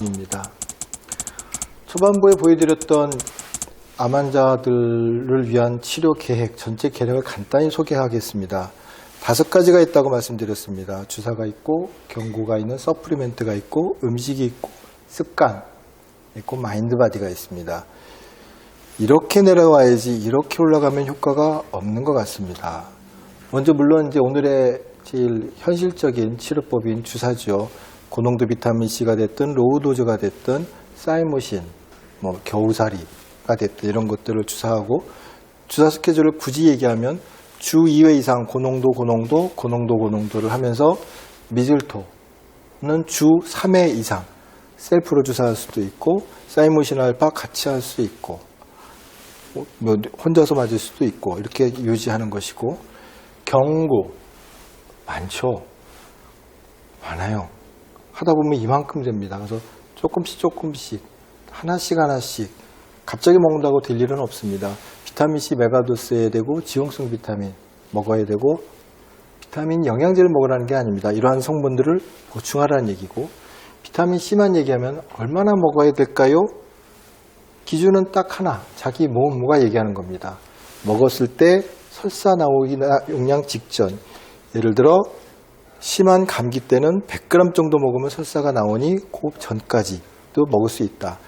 입니다. 초반부에 보여드렸던 암 환자들을 위한 치료 계획, 전체 계획을 간단히 소개하겠습니다. 5가지가 있다고 말씀드렸습니다. 주사가 있고, 경구가 있는 서플리멘트가 있고, 음식이 있고, 습관 있고, 마인드바디가 있습니다. 이렇게 내려와야지 이렇게 올라가면 효과가 없는 것 같습니다. 먼저 물론 이제 오늘의 제일 현실적인 치료법인 주사죠. 고농도 비타민C가 됐든 로우도즈가 됐든 사이모신, 겨우살이가 됐든 이런 것들을 주사하고, 주사 스케줄을 굳이 얘기하면 주 2회 이상 고농도를 하면서 미즐토는 주 3회 이상 셀프로 주사할 수도 있고, 사이모신 알파 같이 할 수 있고, 혼자서 맞을 수도 있고, 이렇게 유지하는 것이고, 경구 많아요. 하다 보면 이만큼 됩니다. 그래서 조금씩 하나씩 갑자기 먹는다고 될 일은 없습니다. 비타민C 메가도 써야 되고, 지용성 비타민 먹어야 되고, 비타민 영양제를 먹으라는 게 아닙니다. 이러한 성분들을 보충하라는 얘기고, 비타민C만 얘기하면 얼마나 먹어야 될까요? 기준은 딱 하나, 자기 모가 얘기하는 겁니다. 먹었을 때 설사 나오기나 용량 직전, 예를 들어 심한 감기 때는 100g 정도 먹으면 설사가 나오니 그 전까지도 먹을 수 있다.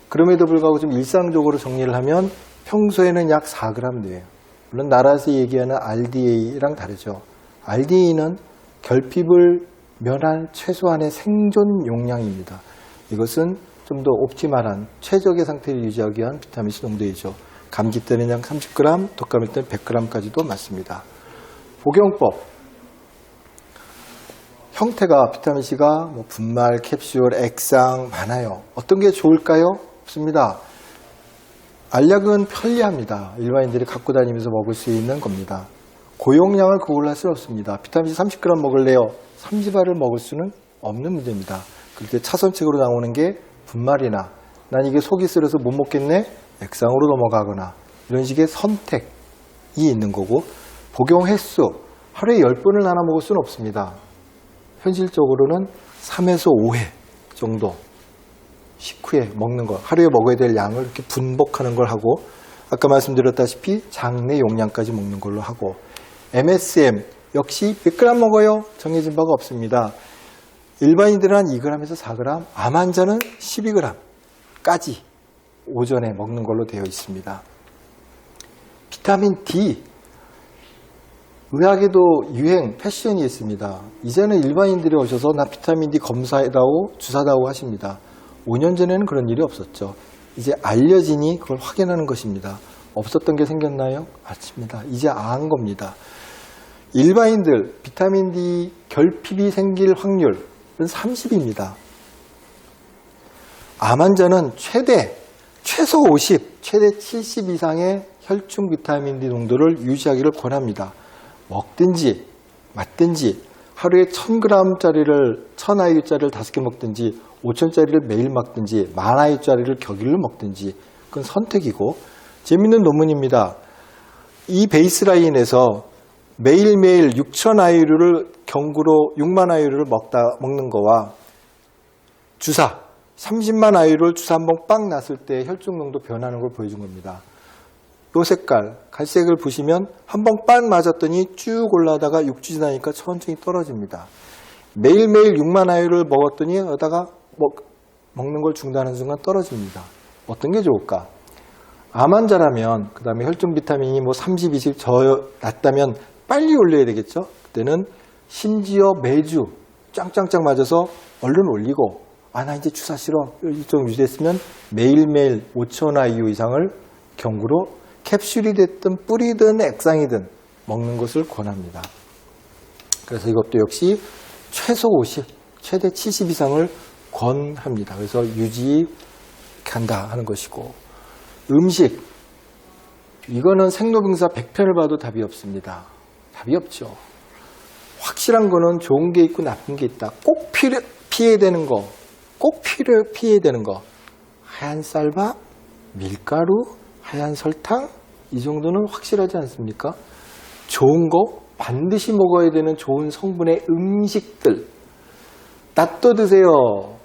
그럼에도 불구하고 좀 일상적으로 정리를 하면 평소에는 약 4g 돼요. 물론 나라에서 얘기하는 RDA랑 다르죠. RDA는 결핍을 면할 최소한의 생존 용량입니다. 이것은 좀 더 옵티말한 최적의 상태를 유지하기 위한 비타민C 농도이죠. 감기 때는 약 30g, 독감일 때는 100g까지도 맞습니다. 복용법. 형태가 비타민C가 분말, 캡슐, 액상 많아요. 어떤 게 좋을까요? 없습니다. 알약은 편리합니다. 일반인들이 갖고 다니면서 먹을 수 있는 겁니다. 고용량을 그걸로 할 수는 없습니다. 비타민C 30g 먹을래요? 3지발을 먹을 수는 없는 문제입니다. 그럴 때 차선책으로 나오는 게 분말이나, 난 이게 속이 쓰려서 못 먹겠네? 액상으로 넘어가거나, 이런 식의 선택이 있는 거고, 복용 횟수, 하루에 10번을 나눠 먹을 수는 없습니다. 현실적으로는 3에서 5회 정도 식후에 먹는 거, 하루에 먹어야 될 양을 이렇게 분복하는 걸 하고, 아까 말씀드렸다시피 장내 용량까지 먹는 걸로 하고, MSM 역시 100g 먹어요? 정해진 바가 없습니다. 일반인들은 한 2g에서 4g, 암 환자는 12g까지 오전에 먹는 걸로 되어 있습니다. 비타민 D, 의학에도 유행, 패션이 있습니다. 이제는 일반인들이 오셔서 나 비타민 D 검사해다오, 주사다오 하십니다. 5년 전에는 그런 일이 없었죠. 이제 알려지니 그걸 확인하는 것입니다. 없었던 게 생겼나요? 맞습니다. 이제 안 겁니다. 일반인들 비타민 D 결핍이 생길 확률은 30입니다. 암 환자는 최소 50, 최대 70 이상의 혈중 비타민 D 농도를 유지하기를 권합니다. 먹든지 맞든지 하루에 1000g짜리를 1000IU짜리를 5개 먹든지 5000짜리를 매일 먹든지 10,000IU짜리를 격일로 먹든지 그건 선택이고, 재밌는 논문입니다. 이 베이스라인에서 매일매일 6000IU를 경구로 60,000IU를 먹는 거와 주사 300,000IU를 주사 한번 빵 놨을 때 혈중 농도 변하는 걸 보여준 겁니다. 요 색깔, 갈색을 보시면 한번 빵 맞았더니 쭉 올라다가 6주 지나니까 천천히 떨어집니다. 매일매일 60,000IU를 먹었더니 여다가 먹는 걸 중단하는 순간 떨어집니다. 어떤 게 좋을까? 암 환자라면, 그 다음에 혈중 비타민이 30, 20 낮다면 빨리 올려야 되겠죠? 그때는 심지어 매주 짱짱짱 맞아서 얼른 올리고, 나 이제 주사 싫어. 일정 유지했으면 매일매일 5,000IU 이상을 경구로 캡슐이 됐든 뿌리든 액상이든 먹는 것을 권합니다. 그래서 이것도 역시 최소 50, 최대 70 이상을 권합니다. 그래서 유지한다 하는 것이고, 음식, 이거는 생로병사 100편을 봐도 답이 없습니다. 답이 없죠. 확실한 거는 좋은 게 있고 나쁜 게 있다. 꼭 피해야 되는 거, 피해야 되는 거, 하얀 쌀밥, 밀가루, 하얀 설탕, 이 정도는 확실하지 않습니까? 좋은 거, 반드시 먹어야 되는 좋은 성분의 음식들, 낫또 드세요.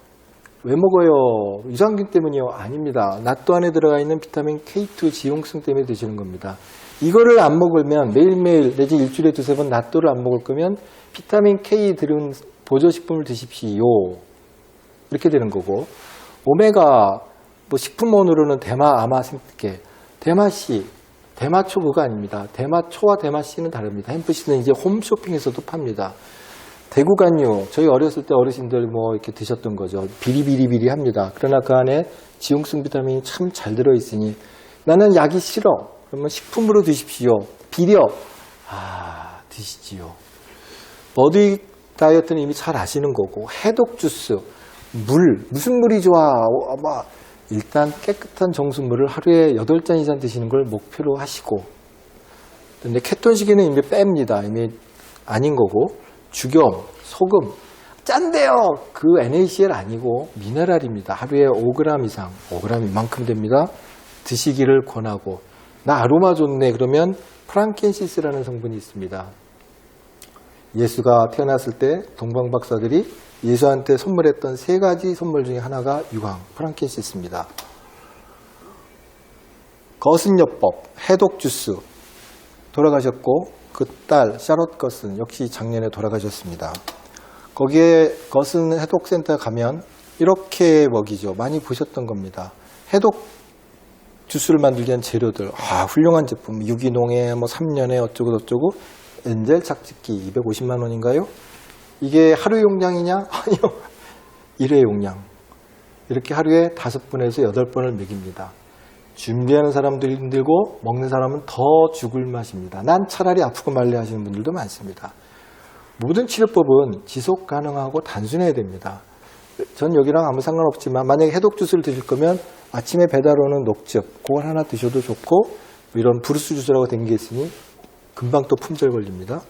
왜 먹어요? 유산균 때문이요? 아닙니다. 낫또 안에 들어가 있는 비타민 K2 지용성 때문에 드시는 겁니다. 이거를 안 먹으면 매일매일 내지 일주일에 두세 번 낫또를 안 먹을 거면 비타민 K 들은 보조식품을 드십시오. 이렇게 되는 거고, 오메가 뭐 식품원으로는 대마, 아마 생태, 대마씨, 대마초 그거 아닙니다. 대마초와 대마씨는 다릅니다. 햄프씨는 이제 홈쇼핑에서도 팝니다. 대구간유, 저희 어렸을 때 어르신들 뭐 이렇게 드셨던 거죠. 비리비리비리 합니다. 그러나 그 안에 지용성 비타민이 참 잘 들어있으니 나는 약이 싫어. 그러면 식품으로 드십시오. 비려. 드시지요. 버디 다이어트는 이미 잘 아시는 거고, 해독 주스, 무슨 물이 좋아? 일단 깨끗한 정수물을 하루에 8잔 이상 드시는 걸 목표로 하시고, 근데 케톤식에는 이미 뺍니다. 이미 아닌 거고, 죽염, 소금, 짠데요. 그 NaCl 아니고 미네랄입니다. 하루에 5g 이상, 5g 이만큼 됩니다. 드시기를 권하고, 나 아로마 좋네 그러면 프랑켄시스라는 성분이 있습니다. 예수가 태어났을 때 동방 박사들이 예수한테 선물했던 3가지 선물 중에 하나가 유황, 프랑켄시스입니다. 거슨요법, 해독 주스 돌아가셨고, 그 딸 샤롯 거슨 역시 작년에 돌아가셨습니다. 거기에 거슨 해독센터 가면 이렇게 먹이죠. 많이 보셨던 겁니다. 해독 주스를 만들기 위한 재료들, 훌륭한 제품, 유기농에 뭐 3년에 어쩌고 저쩌고, 엔젤 착즙기 250만 원인가요? 이게 하루 용량이냐? 아니요. 1회 용량. 이렇게 하루에 5번에서 8번을 먹입니다. 준비하는 사람도 힘들고 먹는 사람은 더 죽을 맛입니다. 난 차라리 아프고 말래 하시는 분들도 많습니다. 모든 치료법은 지속 가능하고 단순해야 됩니다. 전 여기랑 아무 상관없지만 만약에 해독 주스를 드실 거면 아침에 배달 오는 녹즙 그걸 하나 드셔도 좋고, 이런 브루스 주스라고 된 게 있으니 금방 또 품절 걸립니다.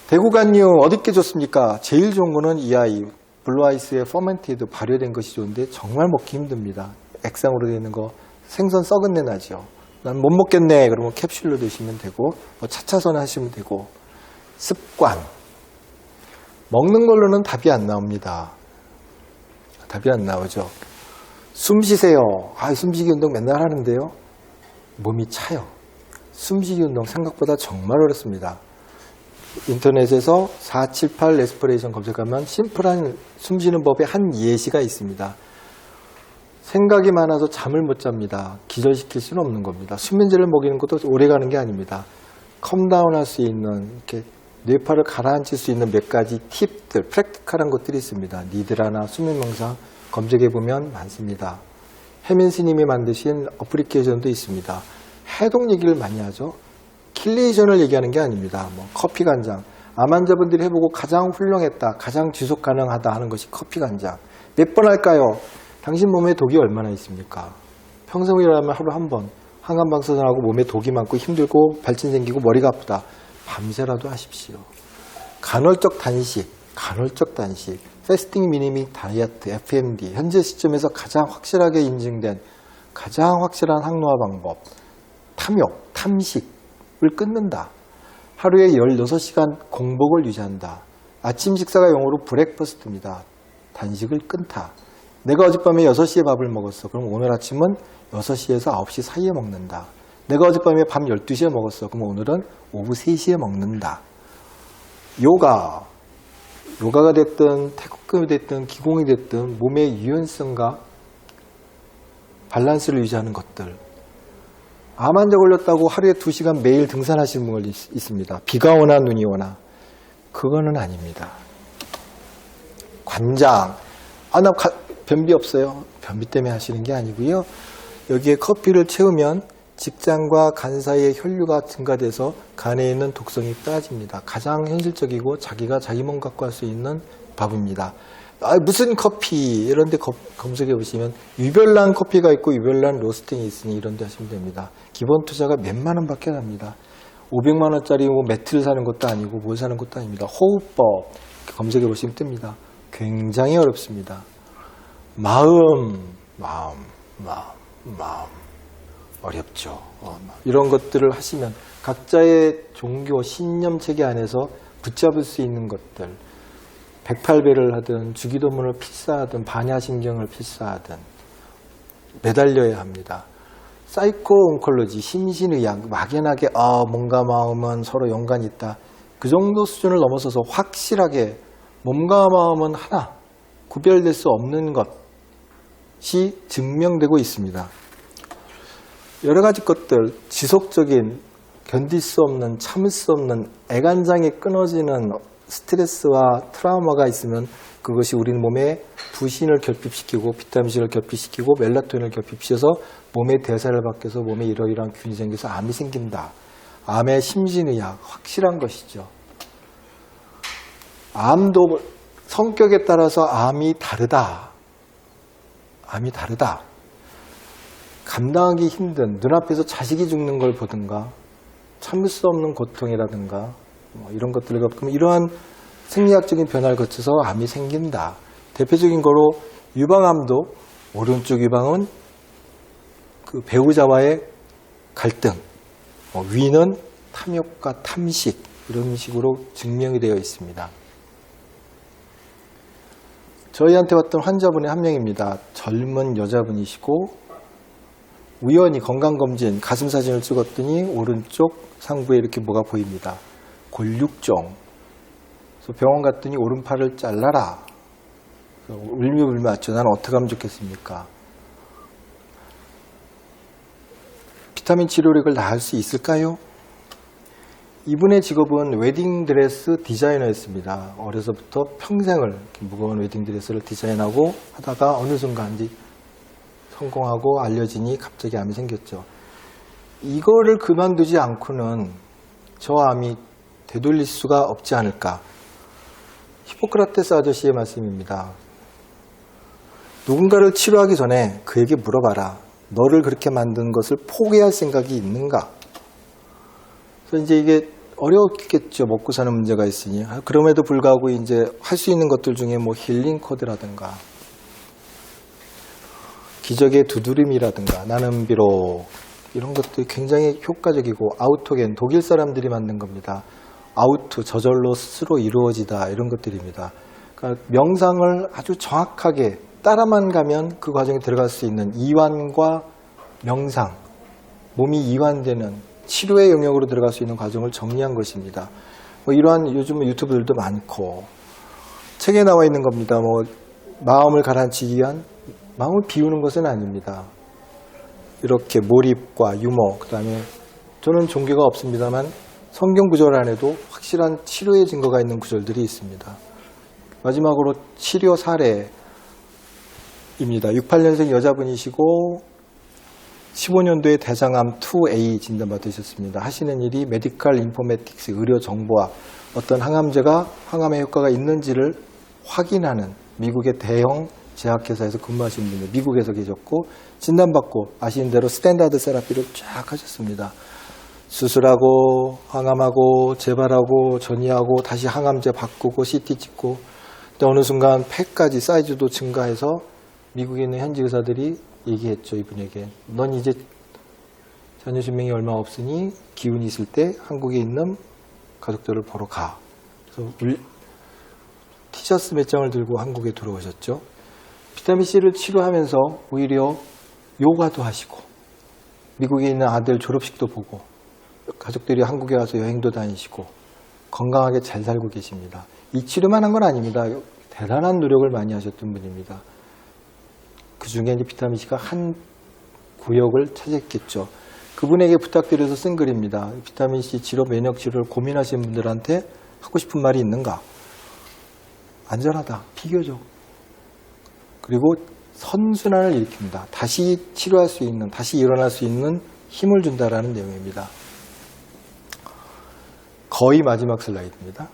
대구간유 어디께 좋습니까? 제일 좋은 거는 이 아이 블루아이스의 퍼멘티드 발효된 것이 좋은데 정말 먹기 힘듭니다. 액상으로 되어 있는 거 생선 썩은 내 나죠. 난 못 먹겠네 그러면 캡슐로 드시면 되고, 뭐 차차선 하시면 되고. 습관, 먹는 걸로는 답이 안 나옵니다. 답이 안 나오죠. 숨 쉬세요. 숨쉬기 운동 맨날 하는데요. 몸이 차요. 숨쉬기 운동 생각보다 정말 어렵습니다. 인터넷에서 478 레스피레이션 검색하면 심플한 숨쉬는 법의 한 예시가 있습니다. 생각이 많아서 잠을 못 잡니다. 기절시킬 수는 없는 겁니다. 수면제를 먹이는 것도 오래 가는 게 아닙니다. 컴다운 할 수 있는, 이렇게 뇌파를 가라앉힐 수 있는 몇 가지 팁들, 프랙티컬한 것들이 있습니다. 니드라나 수면 명상 검색해 보면 많습니다. 혜민 스님이 만드신 어플리케이션도 있습니다. 해독 얘기를 많이 하죠. 킬레이션을 얘기하는 게 아닙니다. 뭐 커피 간장, 암 환자분들이 해보고 가장 훌륭했다, 가장 지속 가능하다 하는 것이 커피 간장. 몇 번 할까요? 당신 몸에 독이 얼마나 있습니까? 평소이라면 하루 한 번, 항암방사선하고 몸에 독이 많고 힘들고 발진 생기고 머리가 아프다. 밤새라도 하십시오. 간헐적 단식, 패스팅 미니밋 다이어트, FMD, 현재 시점에서 가장 확실하게 인증된 가장 확실한 항노화 방법, 탐욕, 탐식을 끊는다. 하루에 16시간 공복을 유지한다. 아침 식사가 영어로 브렉퍼스트입니다. 단식을 끊다. 내가 어젯밤에 6시에 밥을 먹었어. 그럼 오늘 아침은 6시에서 9시 사이에 먹는다. 내가 어젯밤에 밤 12시에 먹었어. 그럼 오늘은 오후 3시에 먹는다. 요가가 됐든 태극금이 됐든 기공이 됐든 몸의 유연성과 밸런스를 유지하는 것들. 암 환자 걸렸다고 하루에 2시간 매일 등산하시는 분이 있습니다. 비가 오나 눈이 오나. 그거는 아닙니다. 관장. 나 변비 없어요. 변비 때문에 하시는 게 아니고요. 여기에 커피를 채우면 직장과 간 사이의 혈류가 증가돼서 간에 있는 독성이 빠집니다. 가장 현실적이고 자기가 자기 몸 갖고 할 수 있는 밥입니다. 무슨 커피 이런 데 검색해 보시면 유별난 커피가 있고 유별난 로스팅이 있으니 이런 데 하시면 됩니다. 기본 투자가 몇만 원 밖에 납니다. 500만 원짜리 뭐 매트를 사는 것도 아니고 뭘 사는 것도 아닙니다. 호흡법 검색해 보시면 뜹니다. 굉장히 어렵습니다. 마음 어렵죠. 이런 것들을 하시면 각자의 종교 신념 체계 안에서 붙잡을 수 있는 것들, 108배를 하든 주기도문을 필사하든 반야심경을 필사하든 매달려야 합니다. 사이코 온콜로지, 심신의학, 막연하게 몸과 마음은 서로 연관이 있다. 그 정도 수준을 넘어서서 확실하게 몸과 마음은 하나, 구별될 수 없는 것이 증명되고 있습니다. 여러 가지 것들, 지속적인, 견딜 수 없는, 참을 수 없는, 애간장에 끊어지는 스트레스와 트라우마가 있으면 그것이 우리 몸에 부신을 결핍시키고 비타민C를 결핍시키고 멜라토닌을 결핍시켜서 몸의 대사를 바뀌어서 몸에 이러이러한 균이 생겨서 암이 생긴다. 암의 심신의학, 확실한 것이죠. 암도 성격에 따라서 암이 다르다. 암이 다르다. 감당하기 힘든, 눈앞에서 자식이 죽는 걸 보든가 참을 수 없는 고통이라든가 이런 것들을 겪으면 이러한 생리학적인 변화를 거쳐서 암이 생긴다. 대표적인 거로 유방암도 오른쪽 유방은 그 배우자와의 갈등, 위는 탐욕과 탐식 이런 식으로 증명이 되어 있습니다. 저희한테 왔던 환자분의 한 명입니다. 젊은 여자분이시고 우연히 건강검진 가슴 사진을 찍었더니 오른쪽 상부에 이렇게 뭐가 보입니다. 골육종. 그래서 병원 갔더니 오른팔을 잘라라. 울며불며 나는 어떻게 하면 좋겠습니까? 비타민 치료력을 나을 수 있을까요? 이분의 직업은 웨딩드레스 디자이너였습니다. 어려서부터 평생을 무거운 웨딩드레스를 디자인하고 하다가 어느 순간 성공하고 알려지니 갑자기 암이 생겼죠. 이거를 그만두지 않고는 저 암이 되돌릴 수가 없지 않을까. 히포크라테스 아저씨의 말씀입니다. 누군가를 치료하기 전에 그에게 물어봐라. 너를 그렇게 만든 것을 포기할 생각이 있는가? 그래서 이제 이게 어렵겠죠. 먹고 사는 문제가 있으니. 그럼에도 불구하고 이제 할 수 있는 것들 중에 뭐 힐링 코드라든가 기적의 두드림이라든가 나는 비록 이런 것들이 굉장히 효과적이고 아우토겐 독일 사람들이 만든 겁니다. 아우트 저절로 스스로 이루어지다 이런 것들입니다. 그러니까 명상을 아주 정확하게 따라만 가면 그 과정에 들어갈 수 있는 이완과 명상, 몸이 이완되는 치료의 영역으로 들어갈 수 있는 과정을 정리한 것입니다. 이러한 요즘 유튜브들도 많고 책에 나와 있는 겁니다. 마음을 가라앉히기 위한 마음을 비우는 것은 아닙니다. 이렇게 몰입과 유머, 그 다음에 저는 종교가 없습니다만 성경 구절 안에도 확실한 치료의 증거가 있는 구절들이 있습니다. 마지막으로 치료 사례입니다. 68년생 여자분이시고 15년도에 대장암 2A 진단받으셨습니다. 하시는 일이 메디컬 인포메틱스, 의료정보학, 어떤 항암제가 항암의 효과가 있는지를 확인하는 미국의 대형 제약회사에서 근무하시는 분들, 미국에서 계셨고 진단받고 아시는 대로 스탠다드 세라피를 쫙 하셨습니다. 수술하고 항암하고 재발하고 전이하고 다시 항암제 바꾸고 CT 찍고 근데 어느 순간 폐까지 사이즈도 증가해서 미국에 있는 현지 의사들이 얘기했죠. 이분에게 넌 이제 자녀 수명이 얼마 없으니 기운이 있을 때 한국에 있는 가족들을 보러 가. 그래서 티셔츠 몇 장을 들고 한국에 들어오셨죠. 비타민C를 치료하면서 오히려 요가도 하시고 미국에 있는 아들 졸업식도 보고 가족들이 한국에 와서 여행도 다니시고 건강하게 잘 살고 계십니다. 이 치료만 한 건 아닙니다. 대단한 노력을 많이 하셨던 분입니다. 그 중에 이제 비타민C가 한 구역을 차지했겠죠. 그분에게 부탁드려서 쓴 글입니다. 비타민C 치료, 면역 치료를 고민하시는 분들한테 하고 싶은 말이 있는가? 안전하다, 비교적. 그리고 선순환을 일으킵니다. 다시 치료할 수 있는, 다시 일어날 수 있는 힘을 준다라는 내용입니다. 거의 마지막 슬라이드입니다.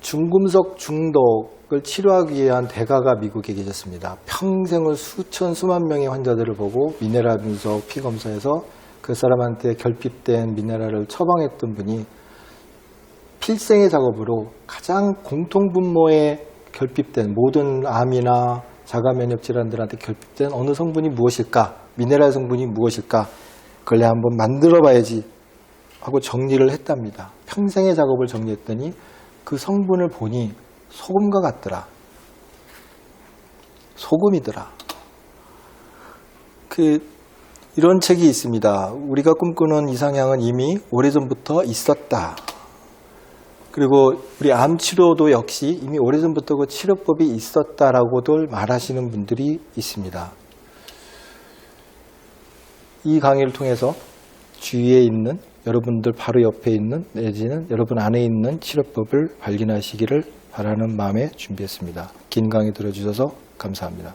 중금속 중독을 치료하기 위한 대가가 미국에 계셨습니다. 평생을 수천 수만 명의 환자들을 보고 미네랄 분석, 피 검사해서 그 사람한테 결핍된 미네랄을 처방했던 분이 필생의 작업으로 가장 공통분모에 결핍된 모든 암이나 자가면역 질환들한테 결핍된 어느 성분이 무엇일까? 미네랄 성분이 무엇일까? 그걸 내가 한번 만들어 봐야지 하고 정리를 했답니다. 평생의 작업을 정리했더니 그 성분을 보니 소금과 같더라. 소금이더라. 이런 책이 있습니다. 우리가 꿈꾸는 이상향은 이미 오래전부터 있었다. 그리고 우리 암 치료도 역시 이미 오래전부터 그 치료법이 있었다라고도 말하시는 분들이 있습니다. 이 강의를 통해서 주위에 있는 여러분들 바로 옆에 있는 내지는 여러분 안에 있는 치료법을 발견하시기를 바라는 마음에 준비했습니다. 긴 강의 들어주셔서 감사합니다.